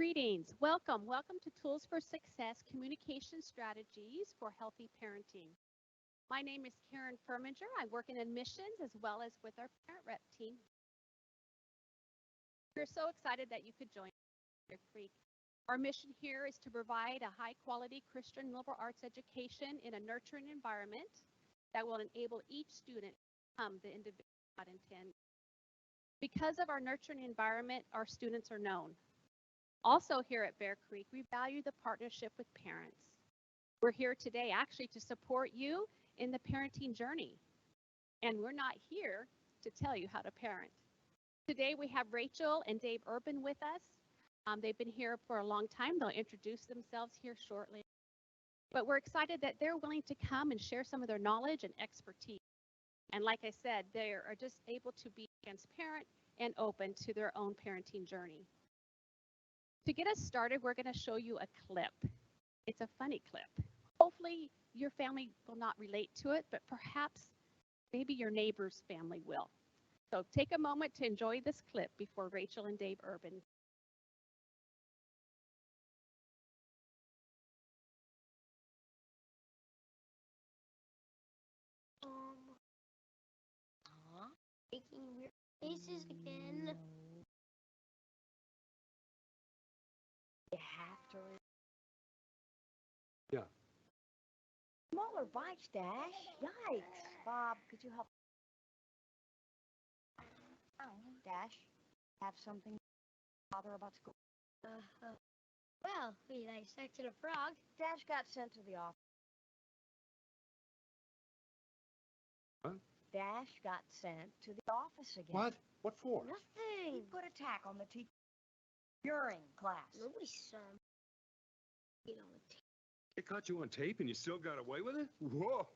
Greetings. Welcome to Tools for Success Communication Strategies for Healthy Parenting. My name is Karen Furminger. I work in admissions as well as with our parent rep team. We're so excited that you could join Bear Creek. Our mission here is to provide a high-quality Christian liberal arts education in a nurturing environment that will enable each student to become the individual God intends. Because of our nurturing environment, our students are known. Also here at Bear Creek, we value the partnership with parents. We're here today actually to support you in the parenting journey. And we're not here to tell you how to parent. Today we have Rachael and Dave Urban with us. They've been here for a long time. They'll introduce themselves here shortly. But we're excited that they're willing to come and share some of their knowledge and expertise. And like I said, they are just able to be transparent and open to their own parenting journey. To get us started, we're going to show you a clip. It's a funny clip. Hopefully your family will not relate to it, but perhaps maybe your neighbor's family will. So take a moment to enjoy this clip before Rachael and Dave Urban. Making weird faces again. You have to. Yeah. Smaller bites, Dash. Yikes. Bob, could you help? Dash, have something to bother about school? Well, we dissected a frog. Dash got sent to the office. What? Dash got sent to the office again. What? What for? Nothing. He put a tack on the teacher during class. Nobody saw him. They caught you on tape and you still got away with it? Whoa!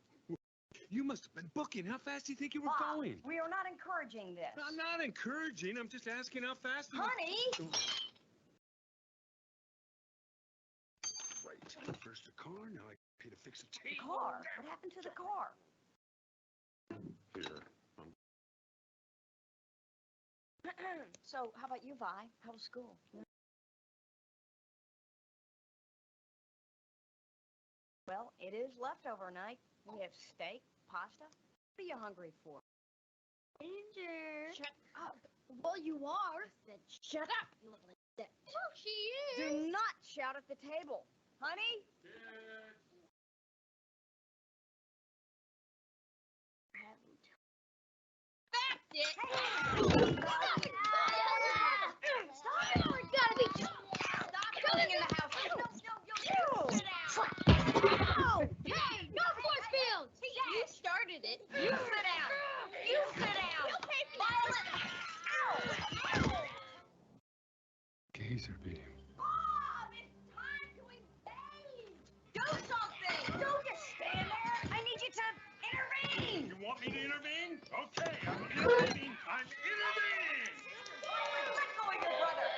You must have been booking. How fast do you think you were Bob, going? we are not encouraging this. I'm not encouraging. I'm just asking how fast you Honey! Right. First the car, now I pay to fix the tape. The car? What happened to the car? Here. So, how about you, Vi? How was school? Well, it is leftover night. We have steak, pasta. What are you hungry for? Ginger. Shut up. Well, you are. Then shut up, you little that. Oh, she is. Do not shout at the table. Honey? That's it. Stop it! Gotta be. Stop coming in the house. No. Sit down. Ow! Hey, no force fields. You started it. You sit down. You sit down. You'll pay for Violet. Ow! Gazer beam. Bob, it's time to engage. Do something. Don't just stand there. I need you to intervene. You want me to intervene? Okay, I'm intervening. I'm intervening! Let go of your brother.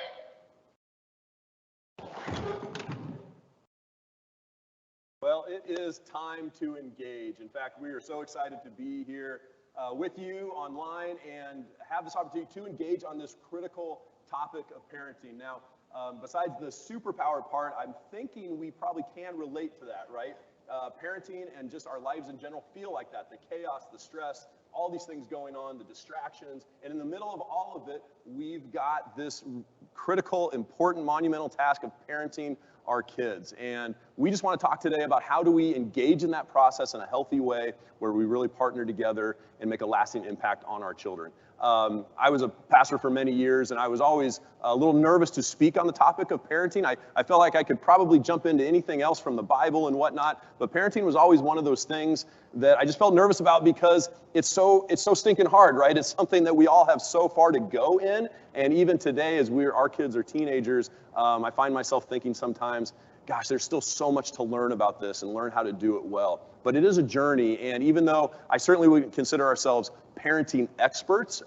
Well, it is time to engage. In fact, we are so excited to be here with you online and have this opportunity to engage on this critical topic of parenting. Now, besides the superpower part, I'm thinking we probably can relate to that, right? Parenting and just our lives in general feel like that. The chaos, the stress, all these things going on, the distractions. And in the middle of all of it, we've got this critical, important, monumental task of parenting our kids. And we just want to talk today about how do we engage in that process in a healthy way where we really partner together and make a lasting impact on our children. I was a pastor for many years, and I was always a little nervous to speak on the topic of parenting. I felt like I could probably jump into anything else from the Bible and whatnot, but parenting was always one of those things that I just felt nervous about because it's so stinking hard, right? It's something that we all have so far to go in, and even today, as our kids are teenagers, I find myself thinking sometimes, gosh, there's still so much to learn about this and learn how to do it well. But it is a journey, and even though I certainly wouldn't consider ourselves parenting experts,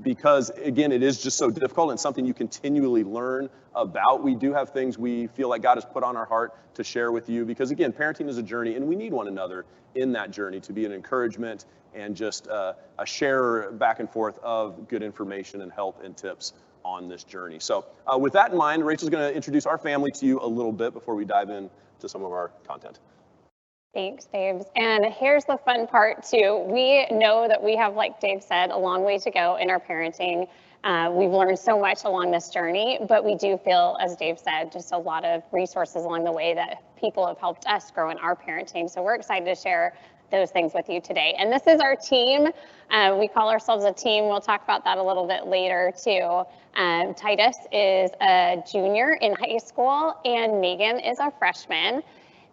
because again, it is just so difficult and something you continually learn about, we do have things we feel like God has put on our heart to share with you, because again, parenting is a journey, and we need one another in that journey to be an encouragement and just a share back and forth of good information and help and tips on this journey. So with that in mind, Rachel's going to introduce our family to you a little bit before we dive into some of our content. Thanks, Dave. And here's the fun part too. We know that we have, like Dave said, a long way to go in our parenting. We've learned so much along this journey, but we do feel, as Dave said, just a lot of resources along the way that people have helped us grow in our parenting. So we're excited to share those things with you today. And this is our team. We call ourselves a team. We'll talk about that a little bit later too. Titus is a junior in high school and Megan is a freshman.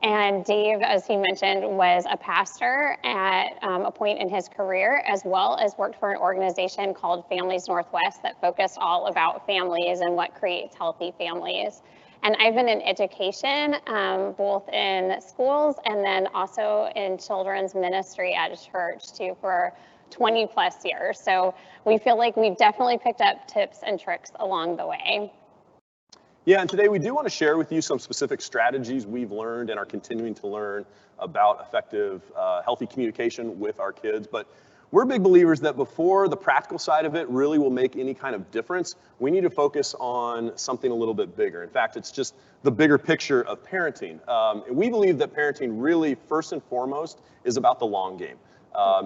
And Dave, as he mentioned, was a pastor at a point in his career, as well as worked for an organization called Families Northwest that focused all about families and what creates healthy families. And I've been in education, both in schools and then also in children's ministry at a church too for 20 plus years. So we feel like we've definitely picked up tips and tricks along the way. Yeah, and today we do want to share with you some specific strategies we've learned and are continuing to learn about effective, healthy communication with our kids. But we're big believers that before the practical side of it really will make any kind of difference, we need to focus on something a little bit bigger. In fact, it's just the bigger picture of parenting. And we believe that parenting really, first and foremost, is about the long game.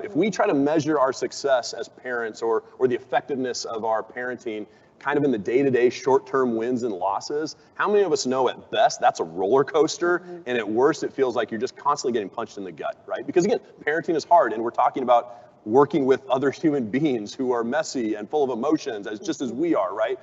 If we try to measure our success as parents or the effectiveness of our parenting kind of in the day-to-day short-term wins and losses, how many of us know at best that's a roller coaster, and at worst it feels like you're just constantly getting punched in the gut, right? Because again, parenting is hard, and we're talking about working with other human beings who are messy and full of emotions, just as we are, right?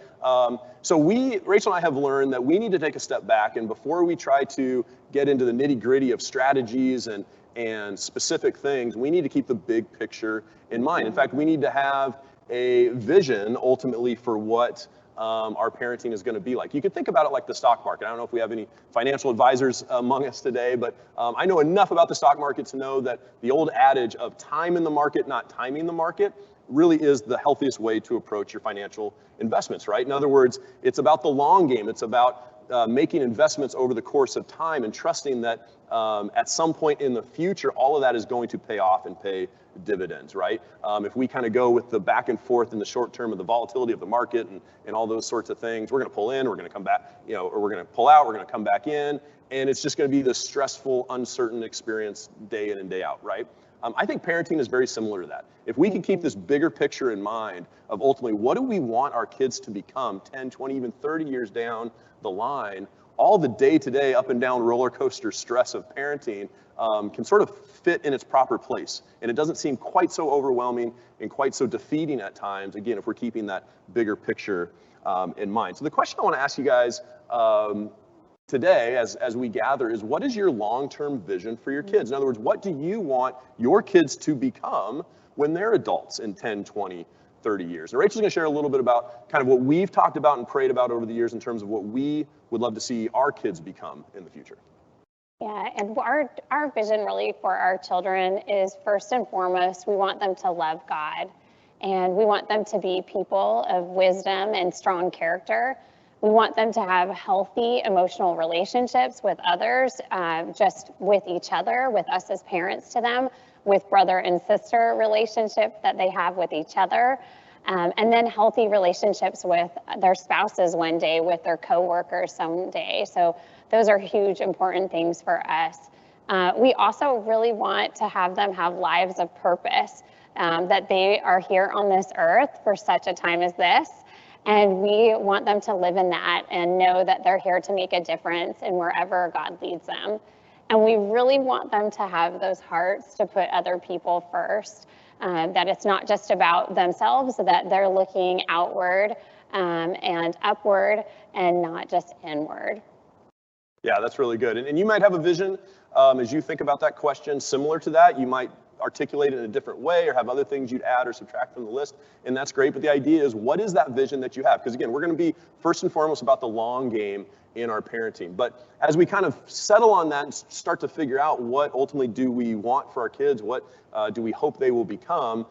So Rachel and I have learned that we need to take a step back, and before we try to get into the nitty-gritty of strategies and specific things, we need to keep the big picture in mind. In fact, we need to have a vision ultimately for what our parenting is going to be like. You could think about it like the stock market. I don't know if we have any financial advisors among us today, but I know enough about the stock market to know that the old adage of time in the market, not timing the market, really is the healthiest way to approach your financial investments, right? In other words, it's about the long game. It's about making investments over the course of time and trusting that at some point in the future, all of that is going to pay off and pay dividends, right? If we kind of go with the back and forth in the short term of the volatility of the market and all those sorts of things, we're going to pull in, we're going to come back, or we're going to pull out, we're going to come back in, and it's just going to be this stressful, uncertain experience day in and day out, right? I think parenting is very similar to that. If we can keep this bigger picture in mind of ultimately what do we want our kids to become 10, 20, even 30 years down the line, all the day-to-day up and down roller coaster stress of parenting can sort of fit in its proper place. And it doesn't seem quite so overwhelming and quite so defeating at times, again, if we're keeping that bigger picture in mind. So the question I want to ask you guys today as we gather is, what is your long-term vision for your kids? In other words, what do you want your kids to become when they're adults in 10, 20, 30 years? And Rachel's going to share a little bit about kind of what we've talked about and prayed about over the years in terms of what we would love to see our kids become in the future. Yeah, and our vision really for our children is, first and foremost, we want them to love God, and we want them to be people of wisdom and strong character. We want them to have healthy emotional relationships with others, just with each other, with us as parents to them, with brother and sister relationship that they have with each other, and then healthy relationships with their spouses one day, with their coworkers someday. So those are huge, important things for us. We also really want to have them have lives of purpose, that they are here on this earth for such a time as this. And we want them to live in that and know that they're here to make a difference in wherever God leads them. And we really want them to have those hearts to put other people first, that it's not just about themselves, that they're looking outward and upward and not just inward. Yeah, that's really good. And you might have a vision as you think about that question similar to that. You might articulate it in a different way or have other things you'd add or subtract from the list, and that's great. But the idea is, what is that vision that you have? Because again, we're going to be first and foremost about the long game in our parenting. But as we kind of settle on that and start to figure out what ultimately do we want for our kids, what do we hope they will become,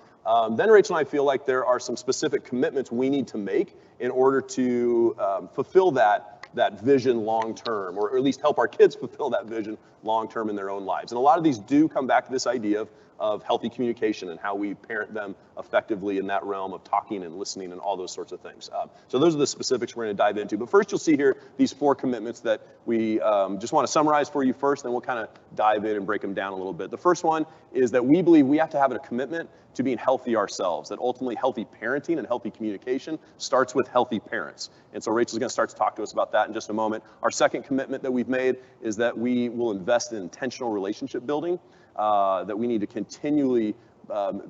then Rachel and I feel like there are some specific commitments we need to make in order to fulfill that vision long term, or at least help our kids fulfill that vision long term in their own lives. And a lot of these do come back to this idea of healthy communication and how we parent them effectively in that realm of talking and listening and all those sorts of things. So those are the specifics we're going to dive into. But first, you'll see here these 4 commitments that we just want to summarize for you first, then we'll kind of dive in and break them down a little bit. The first one is that we believe we have to have a commitment to being healthy ourselves, that ultimately healthy parenting and healthy communication starts with healthy parents. And so Rachel's going to start to talk to us about that in just a moment. Our second commitment that we've made is that we will invest in intentional relationship building, that we need to continually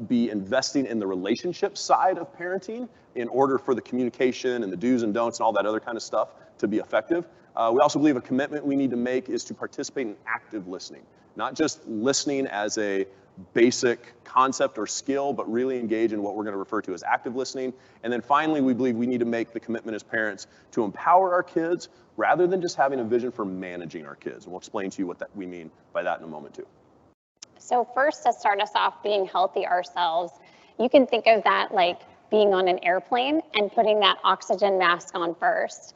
be investing in the relationship side of parenting in order for the communication and the do's and don'ts and all that other kind of stuff to be effective. We also believe a commitment we need to make is to participate in active listening, not just listening as a basic concept or skill, but really engage in what we're going to refer to as active listening. And then finally, we believe we need to make the commitment as parents to empower our kids rather than just having a vision for managing our kids. And we'll explain to you what we mean by that in a moment too. So first, to start us off, being healthy ourselves, you can think of that like being on an airplane and putting that oxygen mask on first.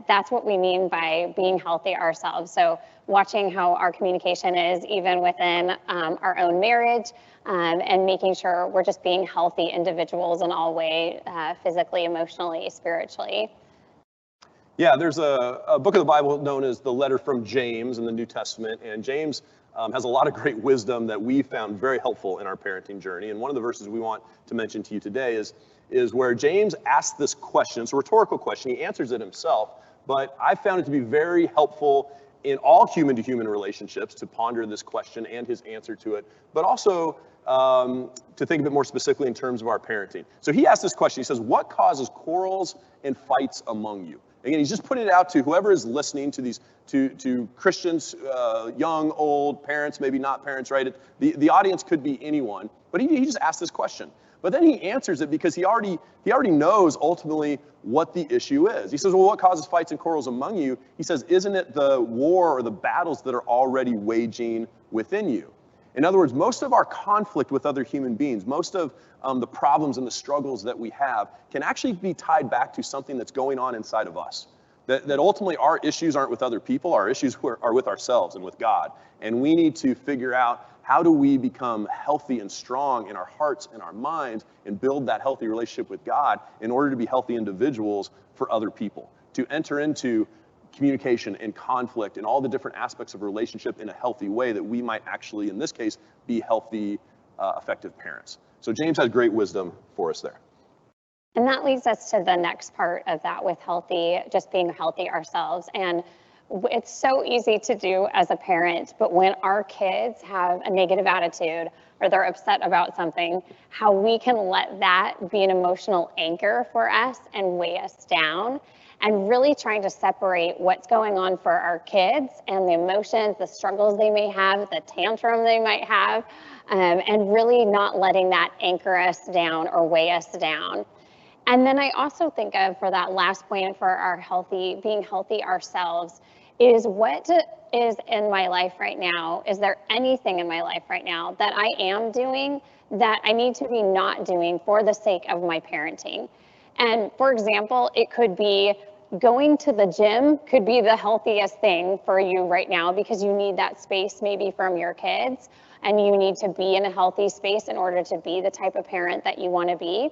That's what we mean by being healthy ourselves. So watching how our communication is even within our own marriage, and making sure we're just being healthy individuals in all ways, physically, emotionally, spiritually. Yeah, there's a book of the Bible known as the letter from James in the New Testament, and James has a lot of great wisdom that we found very helpful in our parenting journey. And one of the verses we want to mention to you today is where James asks this question. It's a rhetorical question. He answers it himself, but I found it to be very helpful in all human-to-human relationships to ponder this question and his answer to it, but also to think a bit more specifically in terms of our parenting. So he asked this question. He says, what causes quarrels and fights among you? Again, he's just putting it out to whoever is listening to these, to Christians, young, old, parents, maybe not parents, right? The audience could be anyone, but he just asked this question. But then he answers it because he already knows ultimately what the issue is. He says, well, what causes fights and quarrels among you? He says, isn't it the war or the battles that are already waging within you? In other words, most of our conflict with other human beings, most of the problems and the struggles that we have can actually be tied back to something that's going on inside of us. That ultimately our issues aren't with other people, our issues are with ourselves and with God. And we need to figure out, how do we become healthy and strong in our hearts and our minds and build that healthy relationship with God in order to be healthy individuals for other people, to enter into communication and conflict and all the different aspects of a relationship in a healthy way that we might actually, in this case, be healthy, effective parents. So James has great wisdom for us there. And that leads us to the next part of that with healthy, just being healthy ourselves. And it's so easy to do as a parent, but when our kids have a negative attitude or they're upset about something, how we can let that be an emotional anchor for us and weigh us down, and really trying to separate what's going on for our kids and the emotions, the struggles they may have, the tantrum they might have, and really not letting that anchor us down or weigh us down. And then I also think of, for that last point for our being healthy ourselves, is what is in my life right now? Is there anything in my life right now that I am doing that I need to be not doing for the sake of my parenting? And for example, it could be going to the gym could be the healthiest thing for you right now because you need that space maybe from your kids, and you need to be in a healthy space in order to be the type of parent that you want to be.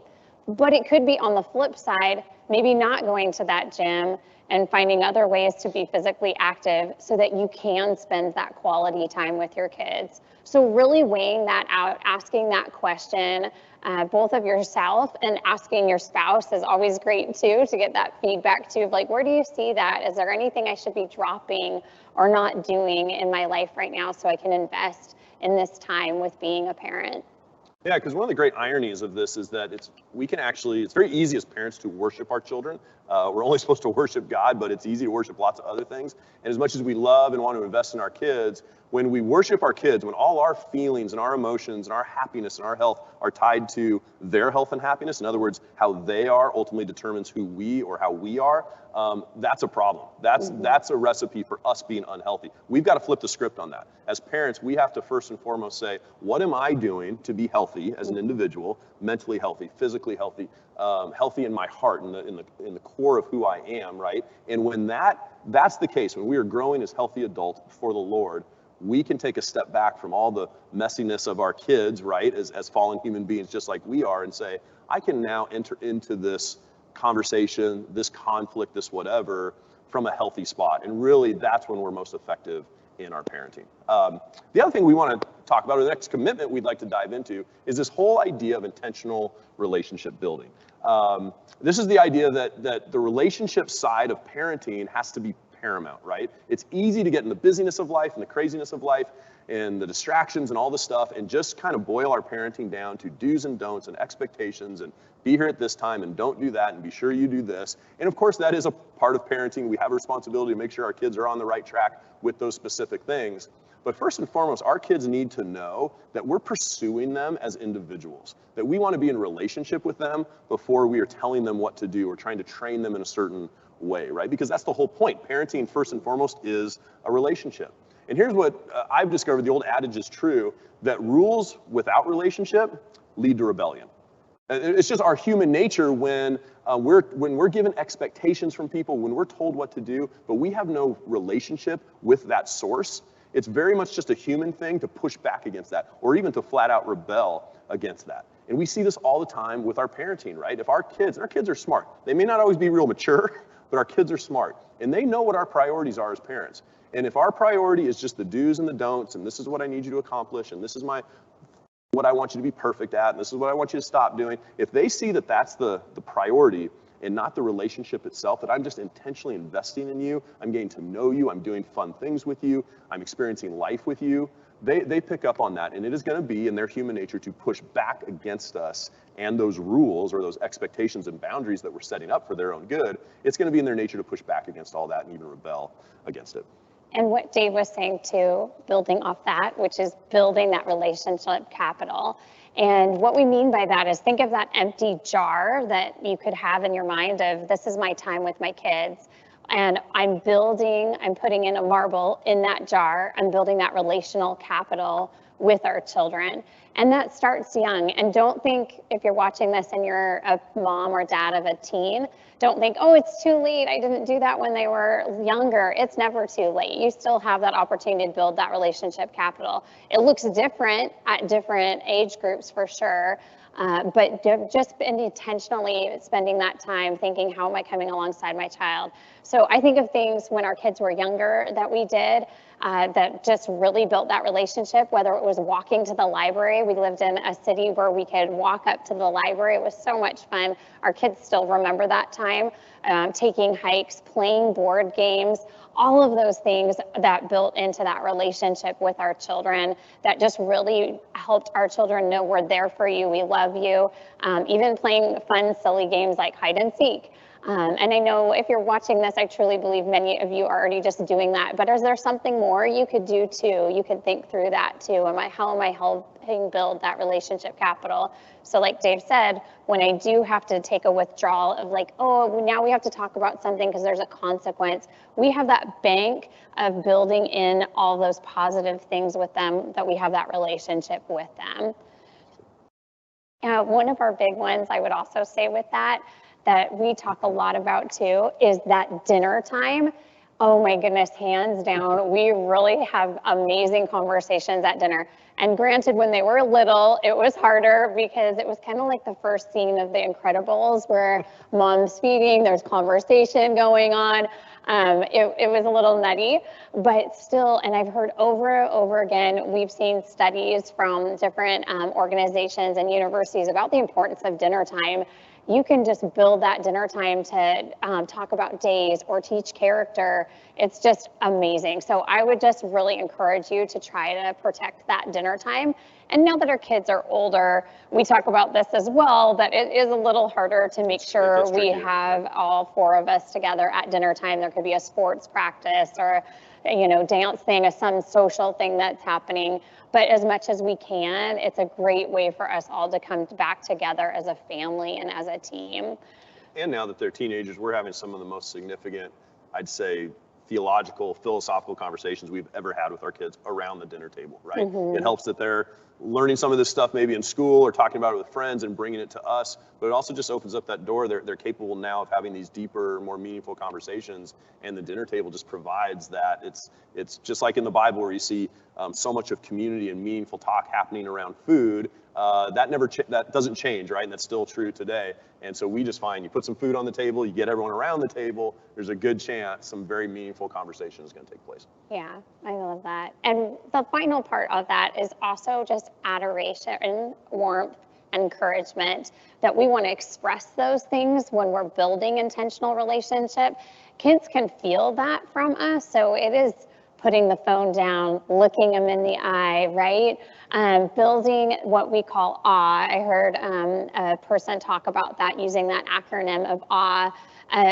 But it could be on the flip side, maybe not going to that gym and finding other ways to be physically active so that you can spend that quality time with your kids. So really weighing that out, asking that question, both of yourself and asking your spouse is always great too, to get that feedback too, of like, where do you see that? Is there anything I should be dropping or not doing in my life right now so I can invest in this time with being a parent? Yeah, because one of the great ironies of this is that it's very easy as parents to worship our children. We're only supposed to worship God, but it's easy to worship lots of other things. And as much as we love and want to invest in our kids, when we worship our kids, when all our feelings and our emotions and our happiness and our health are tied to their health and happiness, in other words, how they are ultimately determines who we or how we are, that's a problem. That's a recipe for us being unhealthy. We've got to flip the script on that. As parents, we have to first and foremost say, what am I doing to be healthy as an individual, mentally healthy, physically healthy, healthy in my heart, in the core of who I am, right? And when that's the case, when we are growing as healthy adults before the Lord, we can take a step back from all the messiness of our kids, right, as fallen human beings just like we are, and say, I can now enter into this conversation, this conflict, this whatever, from a healthy spot. And really, that's when we're most effective in our parenting. The other thing we want to talk about, or the next commitment we'd like to dive into, is this whole idea of intentional relationship building. This is the idea that the relationship side of parenting has to be paramount, right? It's easy to get in the busyness of life and the craziness of life and the distractions and all the stuff and just kind of boil our parenting down to do's and don'ts and expectations and be here at this time and don't do that and be sure you do this. And of course, that is a part of parenting. We have a responsibility to make sure our kids are on the right track with those specific things. But first and foremost, our kids need to know that we're pursuing them as individuals, that we want to be in relationship with them before we are telling them what to do or trying to train them in a certain way, right? Because that's the whole point. Parenting, first and foremost, is a relationship. And here's what I've discovered, the old adage is true, that rules without relationship lead to rebellion. It's just our human nature when we're given expectations from people, when we're told what to do, but we have no relationship with that source. It's very much just a human thing to push back against that, or even to flat out rebel against that. And we see this all the time with our parenting, right? If our kids are smart. They may not always be real mature, but our kids are smart. And they know what our priorities are as parents. And if our priority is just the do's and the don'ts, and this is what I need you to accomplish, and this is what I want you to be perfect at, and this is what I want you to stop doing, if they see that that's the priority and not the relationship itself, that I'm just intentionally investing in you, I'm getting to know you, I'm doing fun things with you, I'm experiencing life with you, they pick up on that, and it is going to be in their human nature to push back against us and those rules or those expectations and boundaries that we're setting up for their own good. It's going to be in their nature to push back against all that and even rebel against it. And what Dave was saying too, building off that, which is building that relationship capital. And what we mean by that is think of that empty jar that you could have in your mind of, this is my time with my kids. And I'm putting in a marble in that jar. I'm building that relational capital with our children. And that starts young. And don't think, if you're watching this and you're a mom or dad of a teen, don't think, oh, it's too late. I didn't do that when they were younger. It's never too late. You still have that opportunity to build that relationship capital. It looks different at different age groups for sure. But just intentionally spending that time thinking, how am I coming alongside my child? So I think of things when our kids were younger that we did that just really built that relationship, whether it was walking to the library. We lived in a city where we could walk up to the library. It was so much fun. Our kids still remember that time, taking hikes, playing board games, all of those things that built into that relationship with our children that just really helped our children know we're there for you, we love you, even playing fun, silly games like hide and seek. And I know if you're watching this, I truly believe many of you are already just doing that, but is there something more you could do too? You could think through that too. How am I helping build that relationship capital? So like Dave said, when I do have to take a withdrawal of like, oh, now we have to talk about something because there's a consequence, we have that bank of building in all those positive things with them, that we have that relationship with them. One of our big ones I would also say with that we talk a lot about too, is that dinner time. Oh my goodness, hands down, we really have amazing conversations at dinner. And granted, when they were little, it was harder because it was kind of like the first scene of The Incredibles where mom's feeding, there's conversation going on. It was a little nutty, but still, and I've heard over and over again, we've seen studies from different organizations and universities about the importance of dinner time. You can just build that dinner time to talk about days or teach character. It's just amazing. So I would just really encourage you to try to protect that dinner time. And now that our kids are older, we talk about this as well, that it is a little harder to make sure we have all four of us together at dinner time. There could be a sports practice or dance thing or some social thing that's happening. But as much as we can, it's a great way for us all to come back together as a family and as a team. And now that they're teenagers, we're having some of the most significant, I'd say, theological, philosophical conversations we've ever had with our kids around the dinner table, right? Mm-hmm. It helps that they're learning some of this stuff maybe in school or talking about it with friends and bringing it to us, but it also just opens up that door. They're capable now of having these deeper, more meaningful conversations, and the dinner table just provides that. It's just like in the Bible where you see so much of community and meaningful talk happening around food, that doesn't change, right? And that's still true today. And so we just find you put some food on the table, you get everyone around the table, there's a good chance some very meaningful conversation is going to take place. Yeah, I love that. And the final part of that is also just adoration, warmth, encouragement, that we want to express those things when we're building intentional relationship. Kids can feel that from us, so it is putting the phone down, looking them in the eye, right? Building what we call awe. I heard a person talk about that, using that acronym of awe,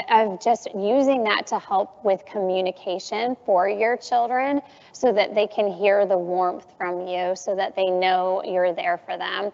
of just using that to help with communication for your children so that they can hear the warmth from you, so that they know you're there for them.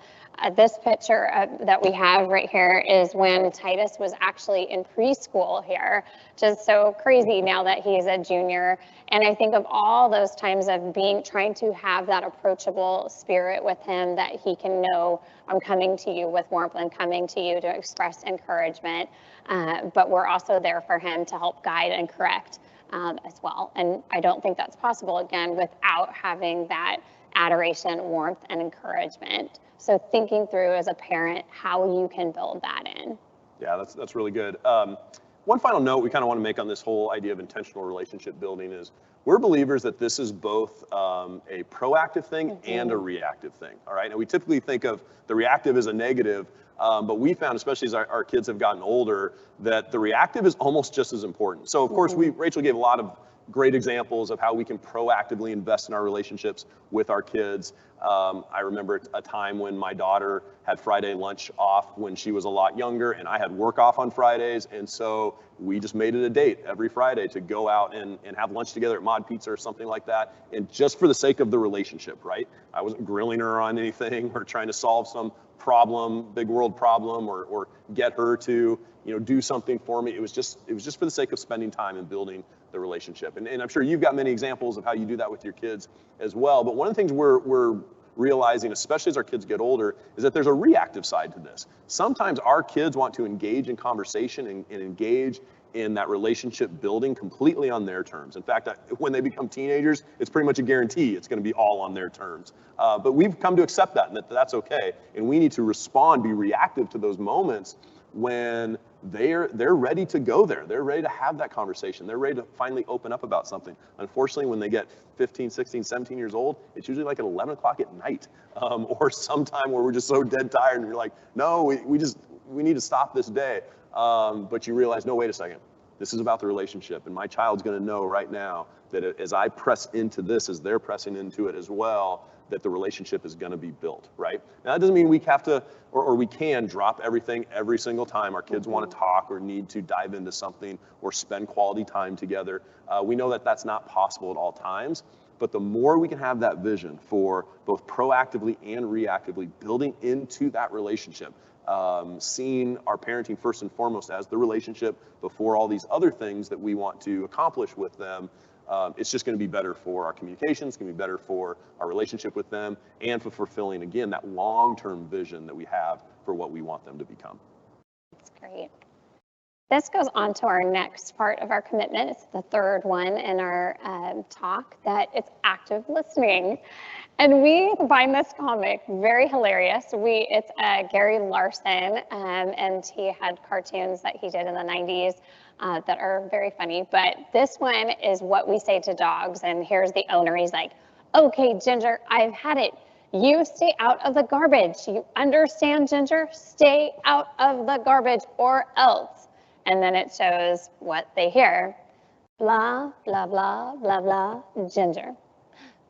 This picture that we have right here is when Titus was actually in preschool here, just so crazy now that he's a junior. And I think of all those times of trying to have that approachable spirit with him, that he can know, I'm coming to you with warmth, I'm coming to you to express encouragement, but we're also there for him to help guide and correct as well. And I don't think that's possible, again, without having that adoration, warmth, and encouragement. So thinking through as a parent how you can build that in. Yeah, that's really good. One final note we kind of want to make on this whole idea of intentional relationship building is we're believers that this is both a proactive thing and a reactive thing, all right? And we typically think of the reactive as a negative, but we found, especially as our kids have gotten older, that the reactive is almost just as important. So of course, Rachel gave a lot of great examples of how we can proactively invest in our relationships with our kids. I remember a time when my daughter had Friday lunch off when she was a lot younger, and I had work off on Fridays, and so we just made it a date every Friday to go out and have lunch together at Mod Pizza or something like that, and just for the sake of the relationship, right? I wasn't grilling her on anything or trying to solve some problem, big world problem, or get her to do something for me. It was just for the sake of spending time and building the relationship. And I'm sure you've got many examples of how you do that with your kids as well. But one of the things we're realizing, especially as our kids get older, is that there's a reactive side to this. Sometimes our kids want to engage in conversation and engage in that relationship building completely on their terms. In fact, when they become teenagers, it's pretty much a guarantee it's going to be all on their terms. But we've come to accept that, and that's okay. And we need to respond, be reactive to those moments when they're ready to go there. They're ready to have that conversation. They're ready to finally open up about something. Unfortunately, when they get 15, 16, 17 years old, it's usually like at 11 o'clock at night, or sometime where we're just so dead tired and you're like, no, we need to stop this day. But you realize, no, wait a second. This is about the relationship, and my child's going to know right now that as I press into this, as they're pressing into it as well, that the relationship is going to be built, right? Now, that doesn't mean we have to, or we can drop everything every single time our kids want to talk or need to dive into something or spend quality time together. We know that that's not possible at all times, but the more we can have that vision for both proactively and reactively building into that relationship, seeing our parenting first and foremost as the relationship before all these other things that we want to accomplish with them, it's just going to be better for our communications, it's going to be better for our relationship with them, and for fulfilling, again, that long-term vision that we have for what we want them to become. That's great. This goes on to our next part of our commitment. It's the third one in our talk, that it's active listening. And we find this comic very hilarious. It's Gary Larson, and he had cartoons that he did in the 90s that are very funny. But this one is what we say to dogs. And here's the owner. He's like, okay, Ginger, I've had it. You stay out of the garbage. You understand, Ginger? Stay out of the garbage or else. And then it shows what they hear. Blah, blah, blah, blah, blah, Ginger.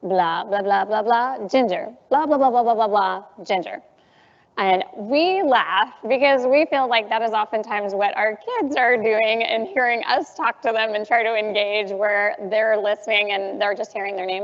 Blah, blah, blah, blah, blah, Ginger. Blah, blah, blah, blah, blah, blah, blah, Ginger. And we laugh because we feel like that is oftentimes what our kids are doing, and hearing us talk to them and try to engage where they're listening and they're just hearing their name,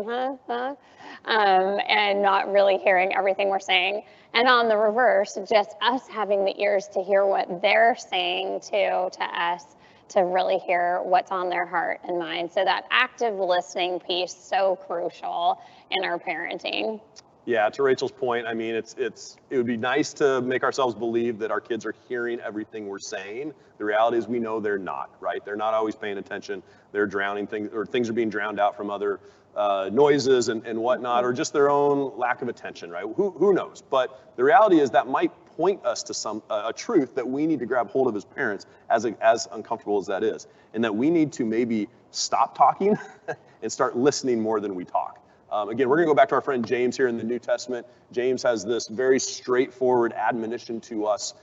and not really hearing everything we're saying. And on the reverse, just us having the ears to hear what they're saying to us, to really hear what's on their heart and mind. So that active listening piece, so crucial in our parenting. Yeah, to Rachel's point, I mean, it would be nice to make ourselves believe that our kids are hearing everything we're saying. The reality is we know they're not, right? They're not always paying attention. They're drowning things, or things are being drowned out from other noises and whatnot, or just their own lack of attention, right? Who knows? But the reality is that might point us to a truth that we need to grab hold of as parents, as uncomfortable as that is, and that we need to maybe stop talking and start listening more than we talk. Again, we're going to go back to our friend James here in the New Testament. James has this very straightforward admonition to us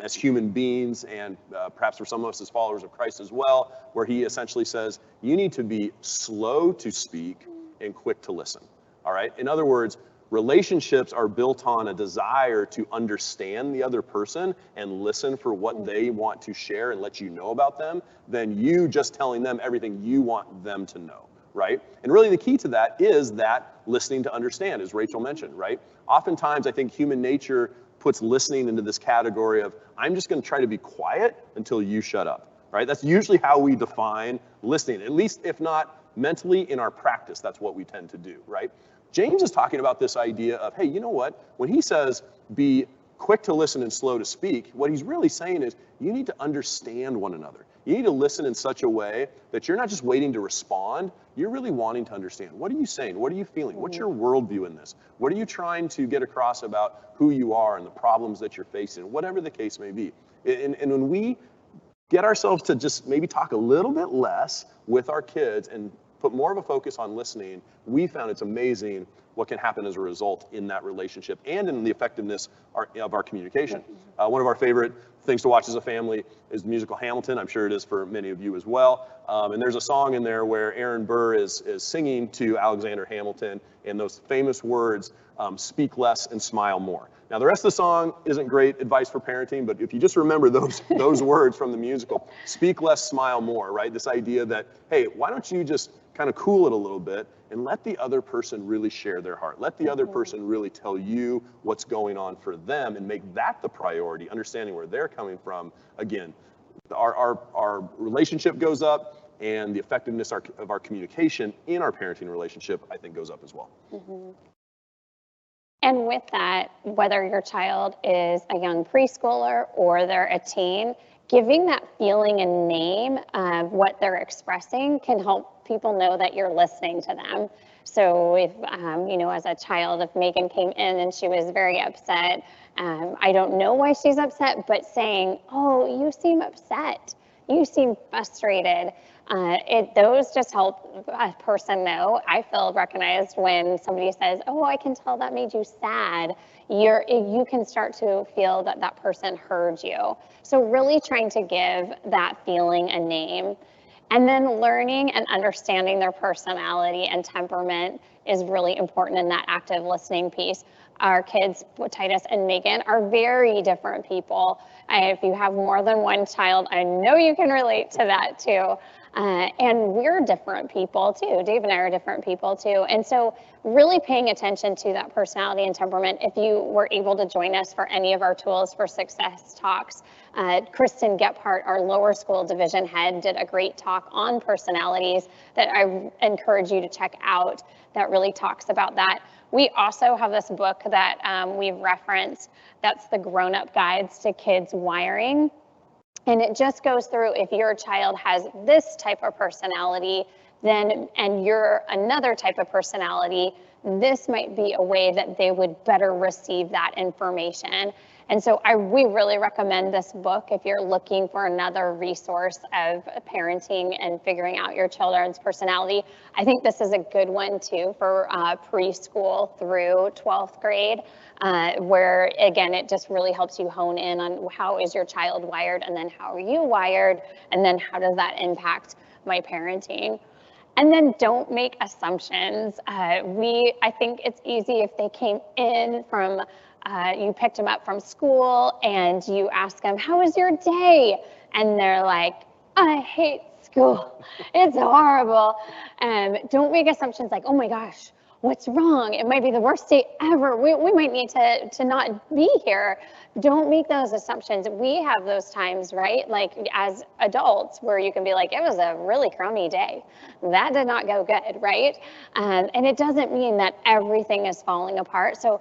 as human beings, and perhaps for some of us as followers of Christ as well, where he essentially says, you need to be slow to speak and quick to listen. All right? In other words, relationships are built on a desire to understand the other person and listen for what they want to share and let you know about them, than you just telling them everything you want them to know. Right? And really the key to that is that listening to understand, as Rachel mentioned, right? Oftentimes I think human nature puts listening into this category of, I'm just going to try to be quiet until you shut up, right? That's usually how we define listening, at least if not mentally in our practice, that's what we tend to do, right? James is talking about this idea of, hey, you know what? When he says be quick to listen and slow to speak, what he's really saying is you need to understand one another. You need to listen in such a way that you're not just waiting to respond, you're really wanting to understand. What are you saying? What are you feeling? What's your worldview in this? What are you trying to get across about who you are and the problems that you're facing, whatever the case may be. And when we get ourselves to just maybe talk a little bit less with our kids and put more of a focus on listening, we found it's amazing what can happen as a result in that relationship and in the effectiveness of our communication. One of our favorite things to watch as a family is the musical Hamilton. I'm sure it is for many of you as well. And there's a song in there where Aaron Burr is singing to Alexander Hamilton in those famous words, speak less and smile more. Now the rest of the song isn't great advice for parenting, but if you just remember those words from the musical, speak less, smile more, right? This idea that, hey, why don't you just kind of cool it a little bit and let the other person really share their heart. Let the other person really tell you what's going on for them and make that the priority, understanding where they're coming from. Again, our relationship goes up, and the effectiveness of our communication in our parenting relationship, I think, goes up as well. And with that, whether your child is a young preschooler or they're a teen, giving that feeling a name of what they're expressing can help people know that you're listening to them. So if, as a child, if Megan came in and she was very upset, I don't know why she's upset, but saying, oh, you seem upset, you seem frustrated, those just help a person know. I feel recognized when somebody says, oh, I can tell that made you sad. You can start to feel that that person heard you. So really trying to give that feeling a name. And then learning and understanding their personality and temperament is really important in that active listening piece. Our kids, Titus and Megan, are very different people. If you have more than one child, I know you can relate to that too. And we're different people too. Dave and I are different people too. And so really paying attention to that personality and temperament. If you were able to join us for any of our Tools for Success talks, Kristen Gephardt, our lower school division head, did a great talk on personalities that I encourage you to check out that really talks about that. We also have this book that we've referenced, that's the Grown-Up Guides to Kids Wiring. And it just goes through, if your child has this type of personality, and you're another type of personality, this might be a way that they would better receive that information. And so we really recommend this book if you're looking for another resource of parenting and figuring out your children's personality. I think this is a good one too for preschool through 12th grade, where again, it just really helps you hone in on how is your child wired, and then how are you wired, and then how does that impact my parenting. And then don't make assumptions. I think it's easy if they came in from, you picked them up from school and you ask them, how was your day? And they're like, I hate school. It's horrible. Don't make assumptions like, oh my gosh, what's wrong? It might be the worst day ever. We might need to not be here. Don't make those assumptions. We have those times, right? Like as adults where you can be like, it was a really crummy day. That did not go good, right? And it doesn't mean that everything is falling apart. So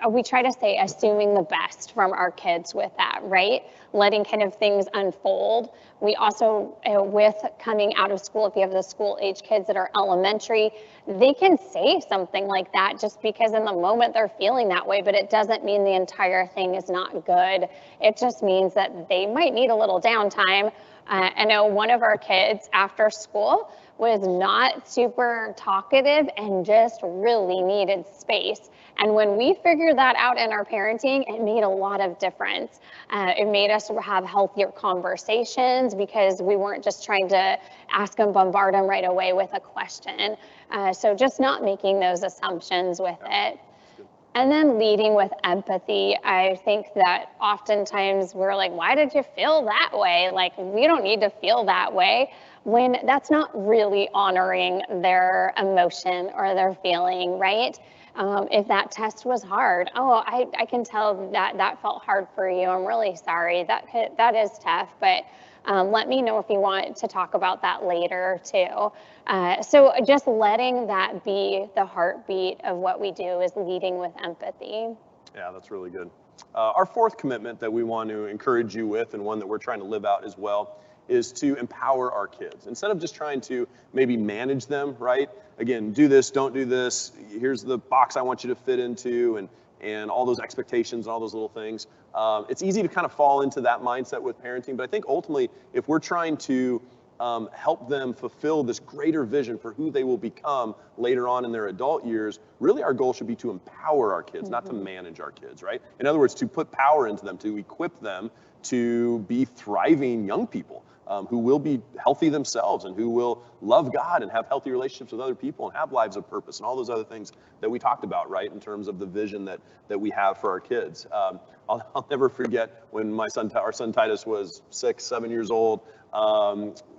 we try to say assuming the best from our kids with that, right? Letting kind of things unfold. We also, with coming out of school, if you have the school age kids that are elementary, they can say something like that just because in the moment they're feeling that way, but it doesn't mean the entire thing is not good. It just means that they might need a little downtime. I know one of our kids after school was not super talkative and just really needed space. And when we figured that out in our parenting, it made a lot of difference. It made us have healthier conversations because we weren't just trying to ask them, bombard them right away with a question. So just not making those assumptions with it. And then leading with empathy. I think that oftentimes we're like, why did you feel that way? Like, we don't need to feel that way, when that's not really honoring their emotion or their feeling, right? If that test was hard, I can tell that felt hard for you. I'm really sorry. That is tough, but let me know if you want to talk about that later too. So just letting that be the heartbeat of what we do is leading with empathy. Yeah, that's really good. Our fourth commitment that we want to encourage you with, and one that we're trying to live out as well, is to empower our kids. Instead of just trying to maybe manage them, right? Again, do this, don't do this, here's the box I want you to fit into, and all those expectations and all those little things. It's easy to kind of fall into that mindset with parenting, but I think ultimately, if we're trying to help them fulfill this greater vision for who they will become later on in their adult years, really our goal should be to empower our kids, not to manage our kids, right? In other words, to put power into them, to equip them to be thriving young people. Who will be healthy themselves and who will love God and have healthy relationships with other people and have lives of purpose and all those other things that we talked about, right, in terms of the vision that we have for our kids. I'll never forget when our son Titus was 6, 7 years old.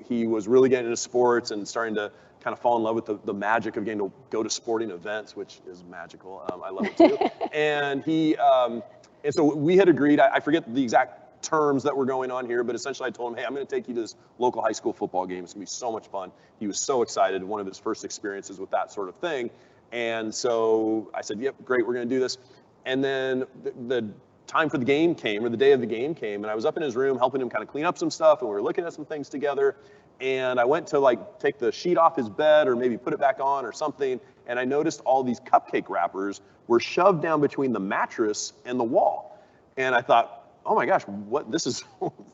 He was really getting into sports and starting to kind of fall in love with the magic of getting to go to sporting events, which is magical. I love it too. And and so we had agreed, I forget the exact terms that were going on here, but essentially I told him, hey, I'm going to take you to this local high school football game. It's going to be so much fun. He was so excited, one of his first experiences with that sort of thing. And so I said, yep, great, we're going to do this. And then the time for the game came, or the day of the game came, and I was up in his room helping him kind of clean up some stuff, and we were looking at some things together. And I went to like take the sheet off his bed or maybe put it back on or something, and I noticed all these cupcake wrappers were shoved down between the mattress and the wall. And I thought, oh my gosh,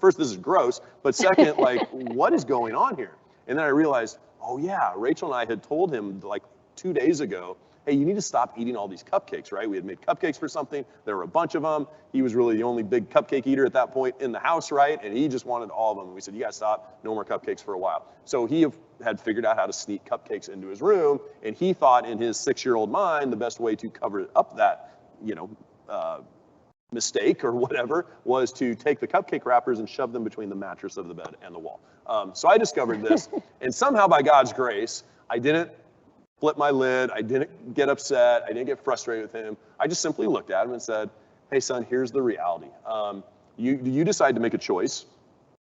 first, this is gross, but second, like, what is going on here? And then I realized, oh yeah, Rachel and I had told him like 2 days ago, hey, you need to stop eating all these cupcakes, right? We had made cupcakes for something, there were a bunch of them. He was really the only big cupcake eater at that point in the house, right? And he just wanted all of them. We said, you gotta stop, no more cupcakes for a while. So he had figured out how to sneak cupcakes into his room, and he thought in his 6-year-old mind, the best way to cover up that, mistake or whatever was to take the cupcake wrappers and shove them between the mattress of the bed and the wall. So I discovered this, and somehow by God's grace, I didn't flip my lid, I didn't get upset, I didn't get frustrated with him. I just simply looked at him and said, hey son, here's the reality. You decide to make a choice,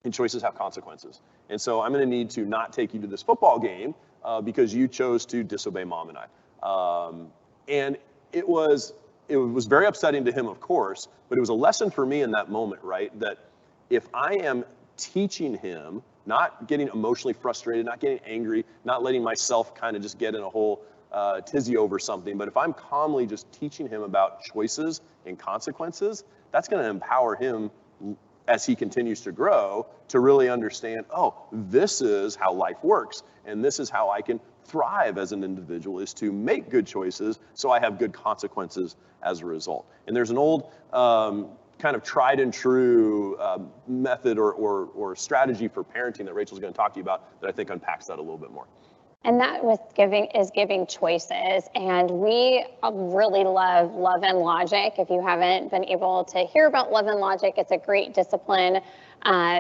and choices have consequences. And so I'm gonna need to not take you to this football game because you chose to disobey mom and I. And it was very upsetting to him, of course, but it was a lesson for me in that moment, right? That if I am teaching him, not getting emotionally frustrated, not getting angry, not letting myself kind of just get in a whole tizzy over something, but if I'm calmly just teaching him about choices and consequences, that's going to empower him as he continues to grow to really understand, oh, this is how life works, and this is how I can thrive as an individual, is to make good choices so I have good consequences as a result. And there's an old kind of tried and true method or strategy for parenting that Rachel's going to talk to you about that I think unpacks that a little bit more. And that with giving choices. And we really love Love and Logic. If you haven't been able to hear about Love and Logic, it's a great discipline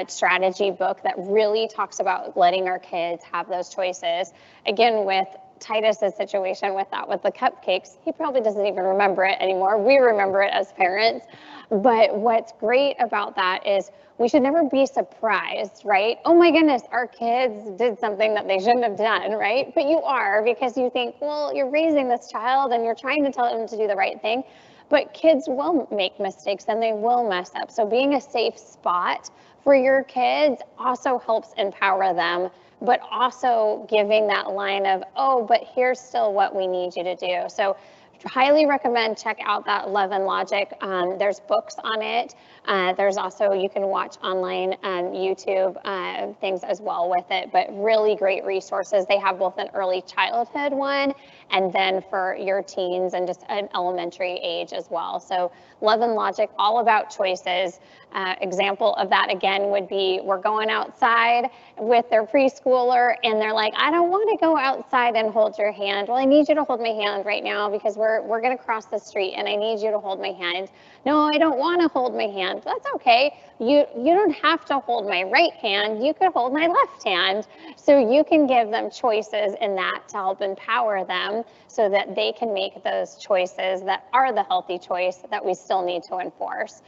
strategy book that really talks about letting our kids have those choices. Again, with Titus's situation with the cupcakes, he probably doesn't even remember it anymore. We remember it as parents. But what's great about that is we should never be surprised, right? Oh my goodness, our kids did something that they shouldn't have done, right? But you are, because you think, well, you're raising this child and you're trying to tell them to do the right thing. but kids will make mistakes and they will mess up. So being a safe spot for your kids also helps empower them, but also giving that line of, oh, but here's still what we need you to do. So highly recommend check out that Love and Logic. There's books on it. There's also, you can watch online YouTube things as well with it, but really great resources. They have both an early childhood one and then for your teens and just an elementary age as well. So Love and Logic, all about choices. Example of that again would be we're going outside with their preschooler and they're like, I don't want to go outside and hold your hand. Well, I need you to hold my hand right now because we're going to cross the street and I need you to hold my hand. No, I don't want to hold my hand. That's okay. You don't have to hold my right hand. You could hold my left hand. So you can give them choices in that to help empower them so that they can make those choices that are the healthy choice that we still need to enforce.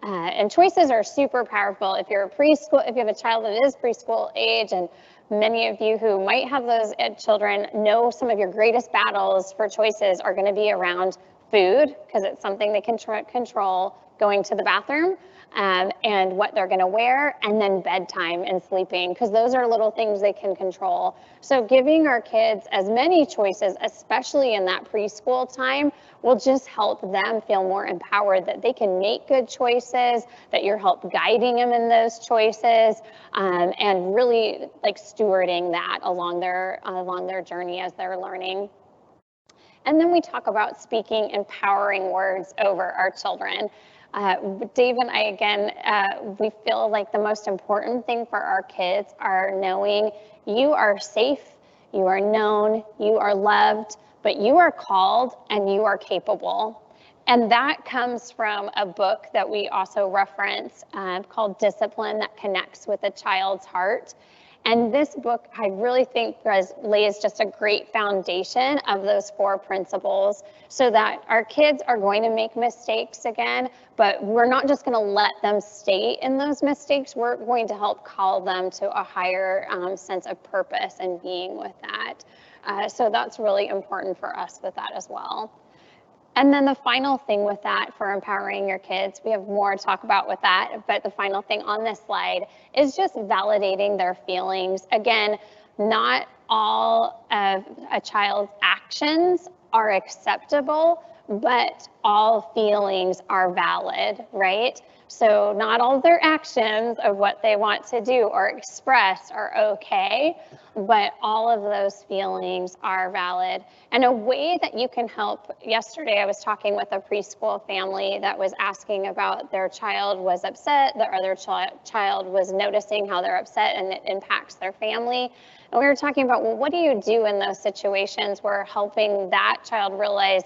And choices are super powerful. If you're a preschool, if you have a child that is preschool age, and many of you who might have those children know some of your greatest battles for choices are going to be around food, because it's something they can control, going to the bathroom, and what they're going to wear, and then bedtime and sleeping, because those are little things they can control. So giving our kids as many choices, especially in that preschool time, will just help them feel more empowered that they can make good choices, that you're help guiding them in those choices, and really like stewarding that along their journey as they're learning. And then we talk about speaking empowering words over our children. Dave and I, again, we feel like the most important thing for our kids are knowing you are safe, you are known, you are loved, but you are called and you are capable. And that comes from a book that we also reference called Discipline That Connects with a Child's Heart. And this book, I really think, lays just a great foundation of those 4 principles so that our kids are going to make mistakes again, but we're not just going to let them stay in those mistakes. We're going to help call them to a higher sense of purpose and being with that. So that's really important for us with that as well. And then the final thing with that for empowering your kids, we have more to talk about with that, but the final thing on this slide is just validating their feelings. Again, not all of a child's actions are acceptable, but all feelings are valid, right? So not all of their actions of what they want to do or express are okay, but all of those feelings are valid. And a way that you can help, yesterday I was talking with a preschool family that was asking about their child was upset, their other child was noticing how they're upset and it impacts their family. And we were talking about, well, what do you do in those situations where helping that child realize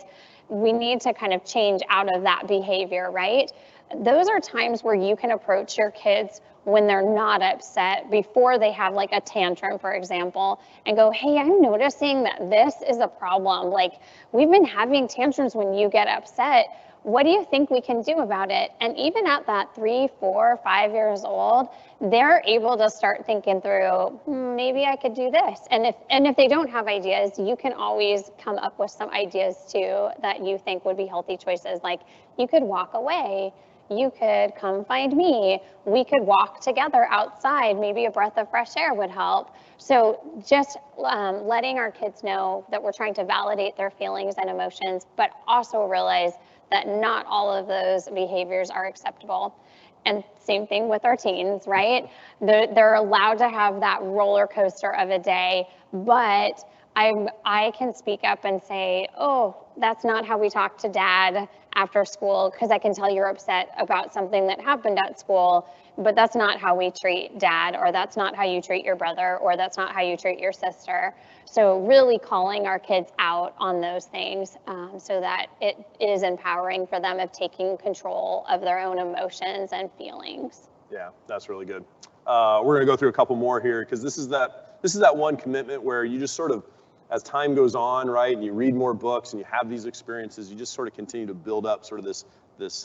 we need to kind of change out of that behavior, right? Those are times where you can approach your kids when they're not upset, before they have like a tantrum, for example, and go, hey, I'm noticing that this is a problem. Like, we've been having tantrums when you get upset. What do you think we can do about it? And even at that 3, 4, 5 years old, they're able to start thinking through, maybe I could do this. And if they don't have ideas, you can always come up with some ideas too that you think would be healthy choices. Like, you could walk away. You could come find me. We could walk together outside. Maybe a breath of fresh air would help. So just letting our kids know that we're trying to validate their feelings and emotions, but also realize that not all of those behaviors are acceptable. And same thing with our teens, right? They're allowed to have that roller coaster of a day, but I can speak up and say, oh, that's not how we talk to dad after school, because I can tell you're upset about something that happened at school, but that's not how we treat dad, or that's not how you treat your brother, or that's not how you treat your sister. So really calling our kids out on those things so that it is empowering for them of taking control of their own emotions and feelings. Yeah, that's really good. We're going to go through a couple more here, because this is that one commitment where you just sort of, as time goes on, right, and you read more books and you have these experiences, you just sort of continue to build up sort of this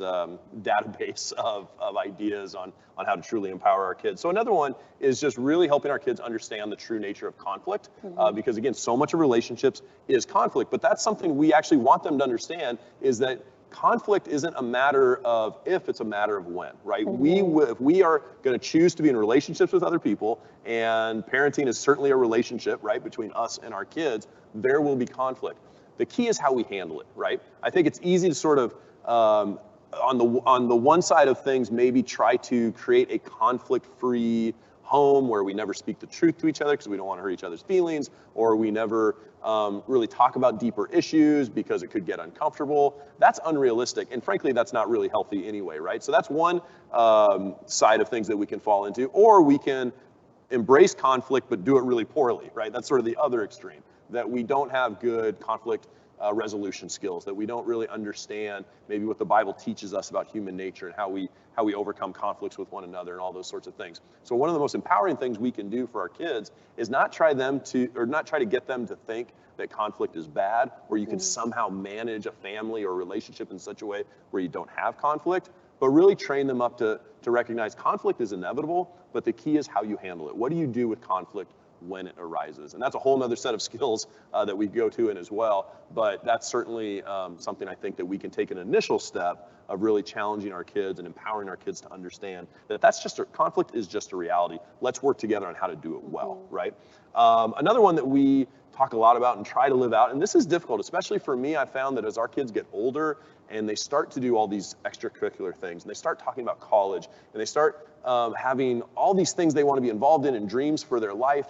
database of ideas on how to truly empower our kids. So another one is just really helping our kids understand the true nature of conflict, because again, so much of relationships is conflict, but that's something we actually want them to understand, is that conflict isn't a matter of if, it's a matter of when, right? If we are going to choose to be in relationships with other people, and parenting is certainly a relationship, right, between us and our kids, there will be conflict. The key is how we handle it, right? I think it's easy to sort of, on the one side of things, maybe try to create a conflict-free home where we never speak the truth to each other because we don't want to hurt each other's feelings, or we never really talk about deeper issues because it could get uncomfortable. That's unrealistic, and frankly, that's not really healthy anyway, right? So that's one side of things that we can fall into, or we can embrace conflict but do it really poorly, right? That's sort of the other extreme, that we don't have good conflict resolution skills, that we don't really understand maybe what the Bible teaches us about human nature and how we overcome conflicts with one another and all those sorts of things. So one of the most empowering things we can do for our kids is not try to get them to think that conflict is bad, or you can somehow manage a family or relationship in such a way where you don't have conflict, but really train them up to recognize conflict is inevitable, but the key is how you handle it. What do you do with conflict when it arises? And that's a whole other set of skills that we go to in as well, but that's certainly something I think that we can take an initial step of really challenging our kids and empowering our kids to understand that conflict is just a reality. Let's work together on how to do it well, right? Another one that we talk a lot about and try to live out, and this is difficult, especially for me. I found that as our kids get older and they start to do all these extracurricular things, and they start talking about college, and they start having all these things they want to be involved in and dreams for their life,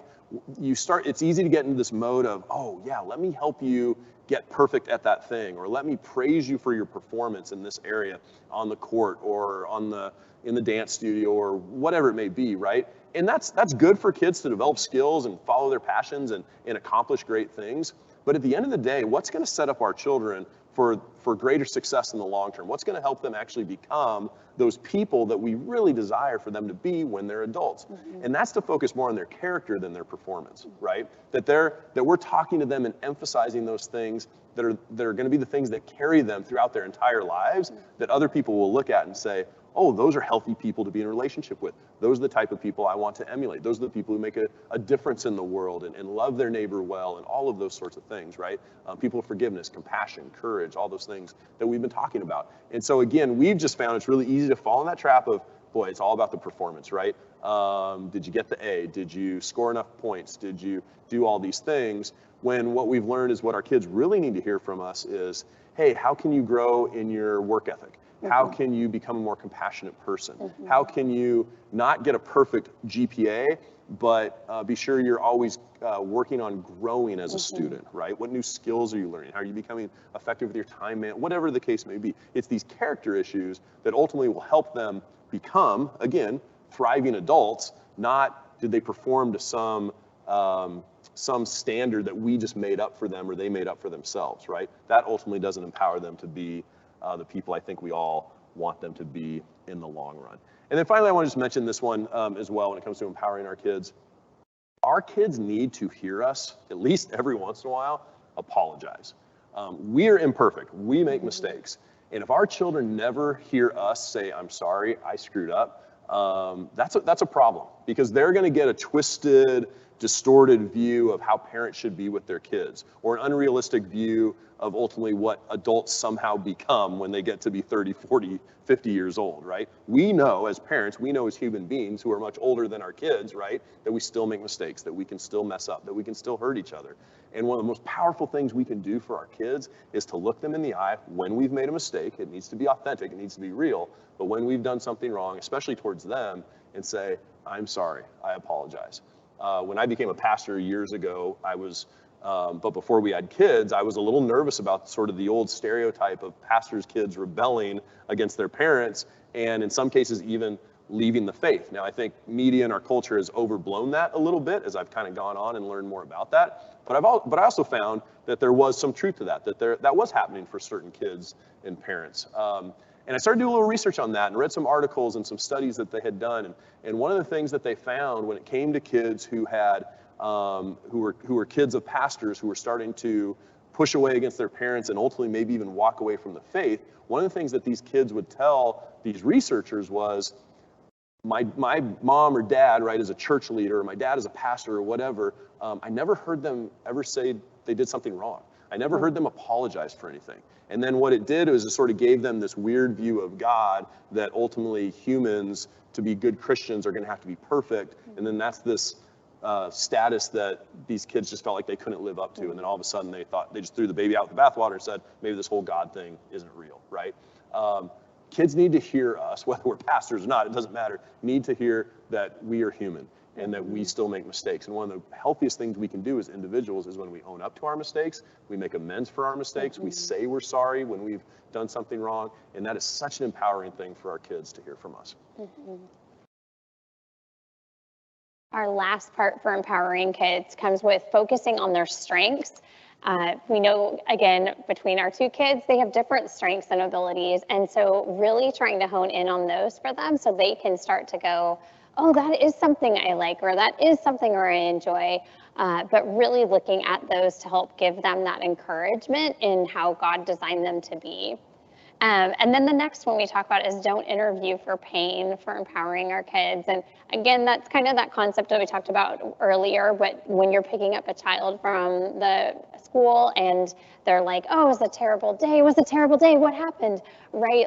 it's easy to get into this mode of, oh yeah, let me help you get perfect at that thing, or let me praise you for your performance in this area on the court or in the dance studio or whatever it may be, right? And that's good for kids to develop skills and follow their passions and accomplish great things. But at the end of the day, what's going to set up our children for greater success in the long term? What's going to help them actually become those people that we really desire for them to be when they're adults? And that's to focus more on their character than their performance, right? That we're talking to them and emphasizing those things that are going to be the things that carry them throughout their entire lives, that other people will look at and say, oh, those are healthy people to be in a relationship with. Those are the type of people I want to emulate. Those are the people who make a difference in the world and love their neighbor well and all of those sorts of things, right? People of forgiveness, compassion, courage, all those things that we've been talking about. And so again, we've just found it's really easy to fall in that trap of, boy, it's all about the performance, right? Did you get the A? Did you score enough points? Did you do all these things? When what we've learned is what our kids really need to hear from us is, hey, how can you grow in your work ethic? How can you become a more compassionate person? How can you not get a perfect GPA, but be sure you're always working on growing as a student, right? What new skills are you learning? How are you becoming effective with your time, whatever the case may be. It's these character issues that ultimately will help them become, again, thriving adults, not did they perform to some standard that we just made up for them or they made up for themselves, right? That ultimately doesn't empower them to be the people I think we all want them to be in the long run. And then finally, I want to just mention this one as well when it comes to empowering our kids. Our kids need to hear us, at least every once in a while, apologize. We are imperfect. We make mistakes. And if our children never hear us say, I'm sorry, I screwed up, that's a problem, because they're going to get a twisted, distorted view of how parents should be with their kids, or an unrealistic view of ultimately what adults somehow become when they get to be 30, 40, 50 years old, right? We know as parents, we know as human beings who are much older than our kids, right, that we still make mistakes, that we can still mess up, that we can still hurt each other. And one of the most powerful things we can do for our kids is to look them in the eye when we've made a mistake. It needs to be authentic, it needs to be real, but when we've done something wrong, especially towards them, and say, I'm sorry, I apologize. When I became a pastor years ago, but before we had kids, I was a little nervous about sort of the old stereotype of pastors' kids rebelling against their parents, and in some cases even leaving the faith. Now, I think media and our culture has overblown that a little bit as I've kind of gone on and learned more about that. But I also found that there was some truth to that was happening for certain kids and parents. And I started doing a little research on that and read some articles and some studies that they had done. And one of the things that they found when it came to kids who were kids of pastors who were starting to push away against their parents and ultimately maybe even walk away from the faith, one of the things that these kids would tell these researchers was, my mom or dad, right, as a church leader, or my dad as a pastor or whatever, I never heard them ever say they did something wrong. I never heard them apologize for anything. And then what it did was it sort of gave them this weird view of God that ultimately humans, to be good Christians, are going to have to be perfect. And then that's this status that these kids just felt like they couldn't live up to. And then all of a sudden they just threw the baby out with the bathwater and said, maybe this whole God thing isn't real, right? Kids need to hear us, whether we're pastors or not, it doesn't matter, need to hear that we are human and that we still make mistakes. And one of the healthiest things we can do as individuals is when we own up to our mistakes, we make amends for our mistakes, we say we're sorry when we've done something wrong, and that is such an empowering thing for our kids to hear from us. Our last part for empowering kids comes with focusing on their strengths. We know, again, between our two kids, they have different strengths and abilities. And so really trying to hone in on those for them so they can start to go, oh, that is something I like, or that is something where I enjoy. But really looking at those to help give them that encouragement in how God designed them to be. And then the next one we talk about is don't interview for pain, for empowering our kids. And again, that's kind of that concept that we talked about earlier, but when you're picking up a child from the school and they're like, oh, it was a terrible day, what happened, right?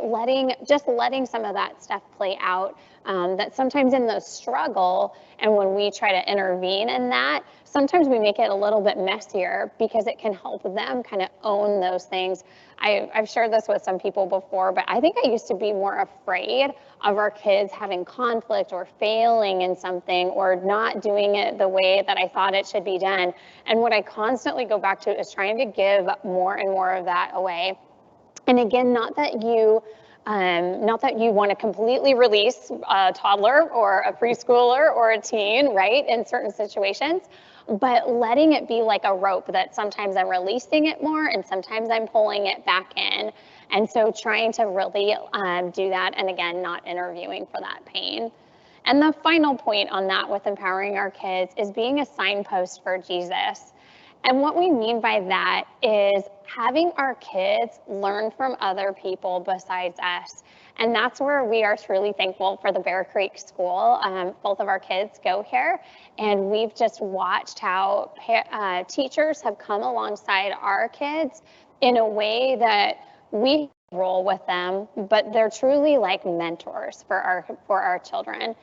Just letting some of that stuff play out, that sometimes in the struggle, and when we try to intervene in that, sometimes we make it a little bit messier because it can help them kind of own those things. I've shared this with some people before, but I think I used to be more afraid of our kids having conflict or failing in something or not doing it the way that I thought it should be done. And what I constantly go back to is trying to give more and more of that away. And again, not that you want to completely release a toddler or a preschooler or a teen, right, in certain situations, but letting it be like a rope that sometimes I'm releasing it more and sometimes I'm pulling it back in. And so trying to really do that, and again, not interviewing for that pain. And the final point on that with empowering our kids is being a signpost for Jesus. And what we mean by that is having our kids learn from other people besides us. And that's where we are truly thankful for the Bear Creek School. Both of our kids go here, and we've just watched how teachers have come alongside our kids in a way that we roll with them, but they're truly like mentors for our children.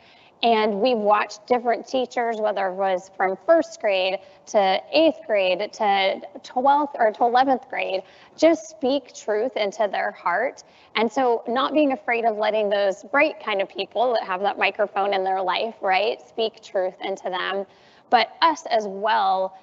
And we've watched different teachers, whether it was from first grade to 8th grade to 12th or to 11th grade, just speak truth into their heart. And so not being afraid of letting those bright kind of people that have that microphone in their life, right, speak truth into them. But us as well,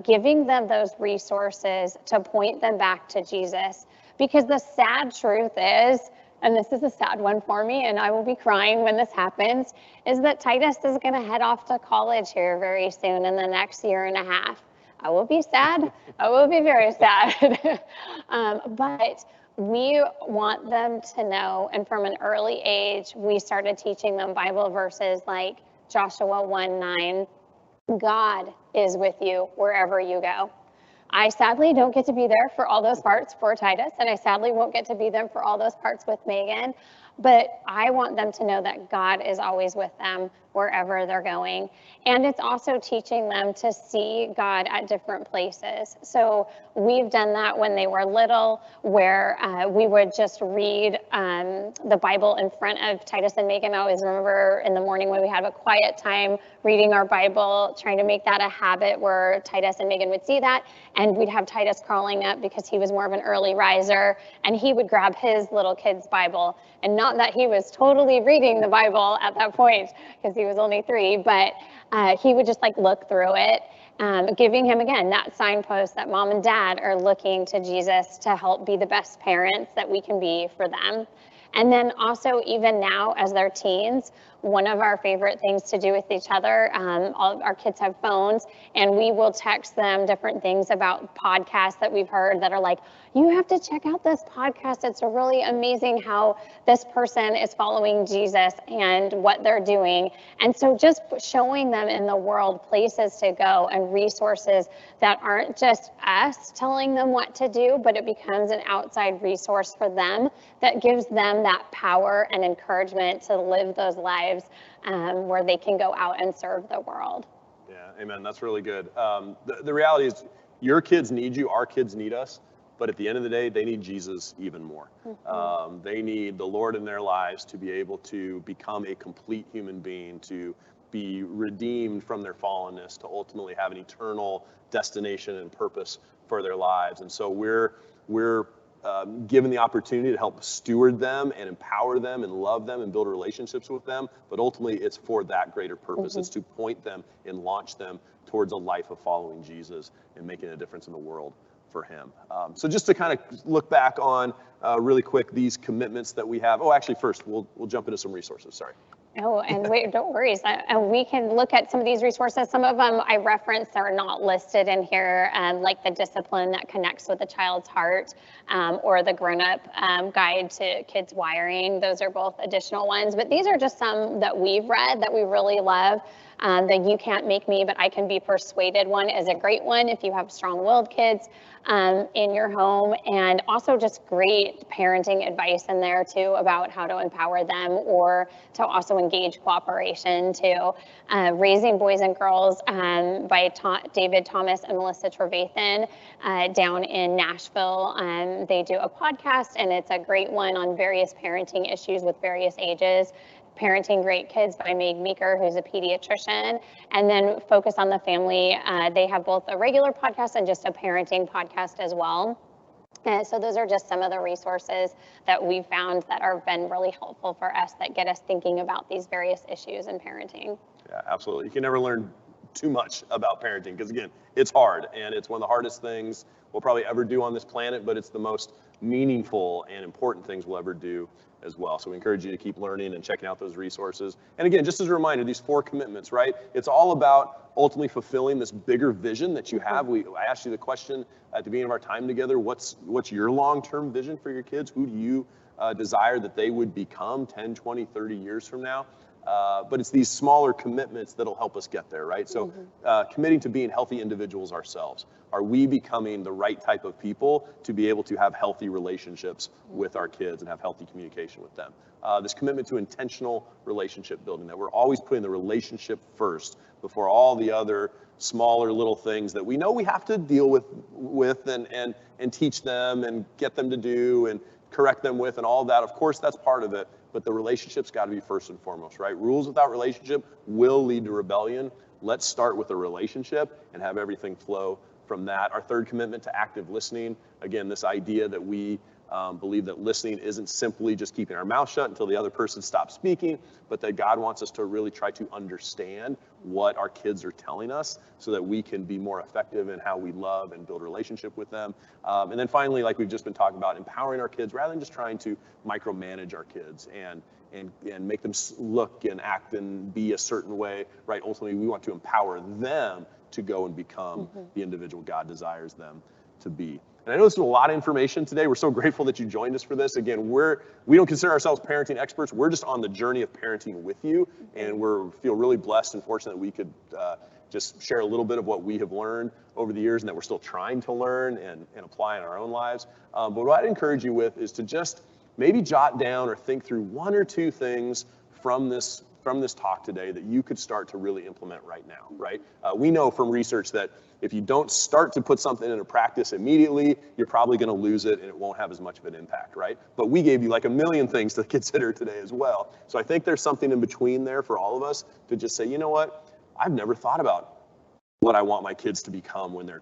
giving them those resources to point them back to Jesus. Because the sad truth is, and this is a sad one for me, and I will be crying when this happens, is that Titus is going to head off to college here very soon in the next year and a half. I will be sad. I will be very sad. But we want them to know, and from an early age, we started teaching them Bible verses like Joshua 1:9, God is with you wherever you go. I sadly don't get to be there for all those parts for Titus, and I sadly won't get to be there for all those parts with Megan, but I want them to know that God is always with them wherever they're going. And it's also teaching them to see God at different places. So we've done that when they were little, where we would just read the Bible in front of Titus and Megan. I always remember in the morning when we had a quiet time reading our Bible, trying to make that a habit where Titus and Megan would see that. And we'd have Titus crawling up because he was more of an early riser, and he would grab his little kid's Bible. And not that he was totally reading the Bible at that point, because he was only 3, but he would just like look through it, giving him, again, that signpost that mom and dad are looking to Jesus to help be the best parents that we can be for them. And then also, even now as they're teens, one of our favorite things to do with each other, all of our kids have phones, and we will text them different things about podcasts that we've heard that are like, you have to check out this podcast. It's really amazing how this person is following Jesus and what they're doing. And so just showing them in the world places to go and resources that aren't just us telling them what to do, but it becomes an outside resource for them that gives them that power and encouragement to live those lives where they can go out and serve the world. Yeah, amen. That's really good. The reality is, your kids need you, our kids need us, but at the end of the day, they need Jesus even more. They need the Lord in their lives to be able to become a complete human being, to be redeemed from their fallenness, to ultimately have an eternal destination and purpose for their lives. And so we're given the opportunity to help steward them and empower them and love them and build relationships with them, but ultimately it's for that greater purpose. It's to point them and launch them towards a life of following Jesus and making a difference in the world for him. So just to kind of look back on really quick these commitments that we have. Oh, actually first we'll jump into some resources, sorry. Oh, and wait, don't worry. We can look at some of these resources. Some of them I referenced are not listed in here, like the discipline that connects with a child's heart, or the grown-up guide to kids wiring. Those are both additional ones, but these are just some that we've read that we really love. The You Can't Make Me, But I Can Be Persuaded one is a great one if you have strong-willed kids in your home, and also just great parenting advice in there too about how to empower them or to also engage cooperation too. Raising Boys and Girls by David Thomas and Melissa Trevathan down in Nashville. They do a podcast, and it's a great one on various parenting issues with various ages. Parenting Great Kids by Meg Meeker, who's a pediatrician, and then Focus on the Family. They have both a regular podcast and just a parenting podcast as well. So those are just some of the resources that we've found that have been really helpful for us that get us thinking about these various issues in parenting. Yeah, absolutely. You can never learn too much about parenting because, again, it's hard, and it's one of the hardest things we'll probably ever do on this planet, but it's the most meaningful and important things we'll ever do as well. So we encourage you to keep learning and checking out those resources. And again, just as a reminder, these 4 commitments, right? It's all about ultimately fulfilling this bigger vision that you have. I asked you the question at the beginning of our time together, what's your long-term vision for your kids? Who do you desire that they would become 10, 20, 30 years from now? But it's these smaller commitments that'll help us get there, right? So committing to being healthy individuals ourselves. Are we becoming the right type of people to be able to have healthy relationships with our kids and have healthy communication with them? This commitment to intentional relationship building, that we're always putting the relationship first before all the other smaller little things that we know we have to deal with and teach them and get them to do and correct them with and all of that. Of course, that's part of it. But the relationship's got to be first and foremost, right? Rules without relationship will lead to rebellion. Let's start with a relationship and have everything flow from that. Our third commitment to active listening. Again, this idea that we believe that listening isn't simply just keeping our mouth shut until the other person stops speaking, but that God wants us to really try to understand what our kids are telling us so that we can be more effective in how we love and build a relationship with them. And then finally, like we've just been talking about, empowering our kids rather than just trying to micromanage our kids and make them look and act and be a certain way, right? Ultimately, we want to empower them to go and become the individual God desires them to be. And I know this is a lot of information today. We're so grateful that you joined us for this. Again, we don't consider ourselves parenting experts. We're just on the journey of parenting with you, and we feel really blessed and fortunate that we could just share a little bit of what we have learned over the years and that we're still trying to learn and apply in our own lives. But what I'd encourage you with is to just maybe jot down or think through 1 or 2 things from this talk today that you could start to really implement right now, right? We know from research that if you don't start to put something into practice immediately, you're probably going to lose it and it won't have as much of an impact, right? But we gave you like a million things to consider today as well. So I think there's something in between there for all of us to just say, you know what? I've never thought about what I want my kids to become when they're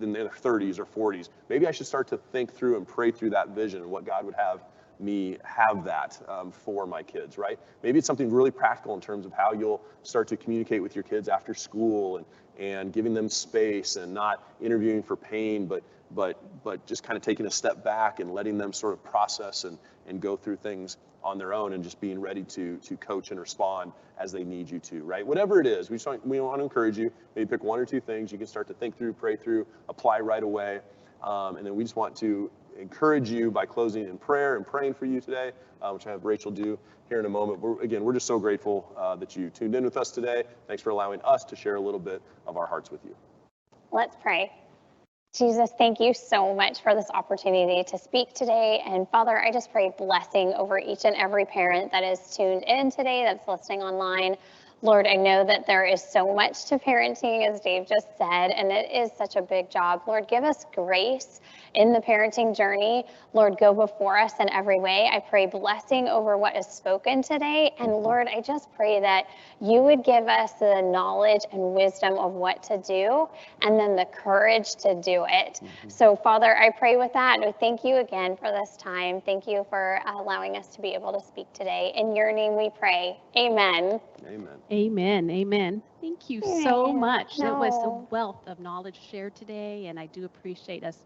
in their 30s or 40s. Maybe I should start to think through and pray through that vision and what God would have me have that for my kids, right? Maybe it's something really practical in terms of how you'll start to communicate with your kids after school and giving them space and not interviewing for pain, but just kind of taking a step back and letting them sort of process and go through things on their own and just being ready to coach and respond as they need you to, right? Whatever it is, we want to encourage you. Maybe pick 1 or 2 things you can start to think through, pray through, apply right away. And then we just want to encourage you by closing in prayer and praying for you today, which I have Rachel do here in a moment. We're just so grateful that you tuned in with us today. Thanks for allowing us to share a little bit of our hearts with you. Let's pray. Jesus, thank you so much for this opportunity to speak today. And Father, I just pray blessing over each and every parent that is tuned in today, that's listening online. Lord, I know that there is so much to parenting, as Dave just said, and it is such a big job. Lord, give us grace in the parenting journey. Lord, go before us in every way. I pray blessing over what is spoken today. And Lord, I just pray that you would give us the knowledge and wisdom of what to do, and then the courage to do it. So Father, I pray with that. And thank you again for this time. Thank you for allowing us to be able to speak today. In your name we pray. Amen. Amen. Amen. Amen. Thank you so much. That was a No. wealth of knowledge shared today, and I do appreciate us,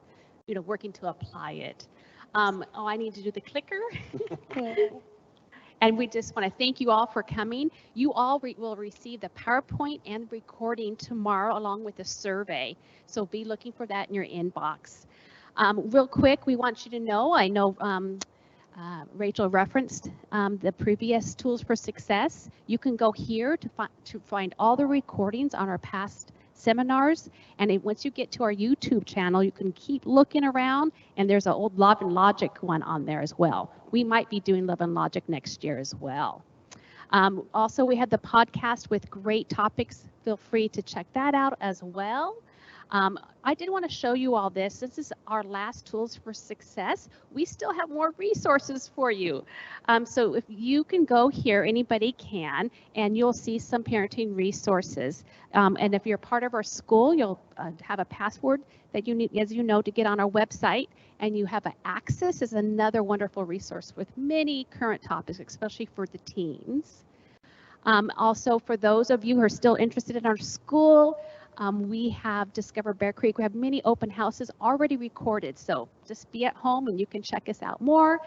working to apply it. I need to do the clicker. And we just want to thank you all for coming. You all will receive the PowerPoint and recording tomorrow along with the survey. So be looking for that in your inbox. Real quick, we want you to know, I know Rachel referenced the previous tools for success. You can go here to find all the recordings on our past seminars, and once you get to our YouTube channel, you can keep looking around, and there's an old Love and Logic one on there as well. We might be doing Love and Logic next year as well. Also, we had the podcast with great topics. Feel free to check that out as well. I did want to show you all this. This is our last tools for success. We still have more resources for you. So if you can go here, anybody can, and you'll see some parenting resources. And if you're part of our school, you'll have a password that you need, as you know, to get on our website. And you have Access is another wonderful resource with many current topics, especially for the teens. Also, for those of you who are still interested in our school, we have Discover Bear Creek. We have many open houses already recorded, so just be at home and you can check us out more.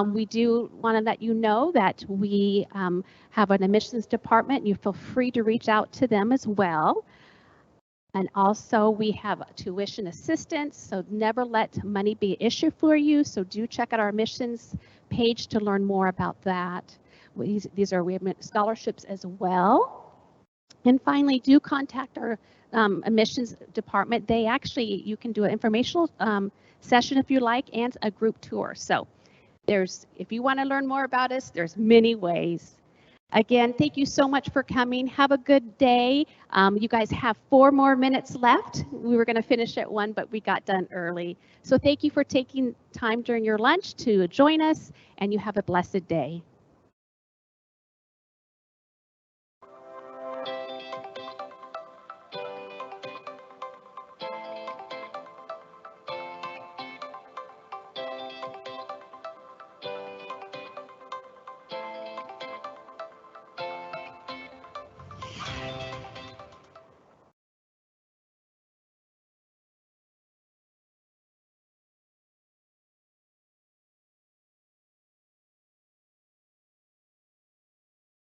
We do want to let you know that we have an admissions department. You feel free to reach out to them as well. And also we have tuition assistance, so never let money be an issue for you. So do check out our admissions page to learn more about that. We have scholarships as well. And finally, do contact our admissions department. You can do an informational session if you like, and a group tour. So if you want to learn more about us, there's many ways. Again, thank you so much for coming. Have a good day. You guys have 4 more minutes left. We were going to finish at 1, but we got done early. So thank you for taking time during your lunch to join us, and you have a blessed day.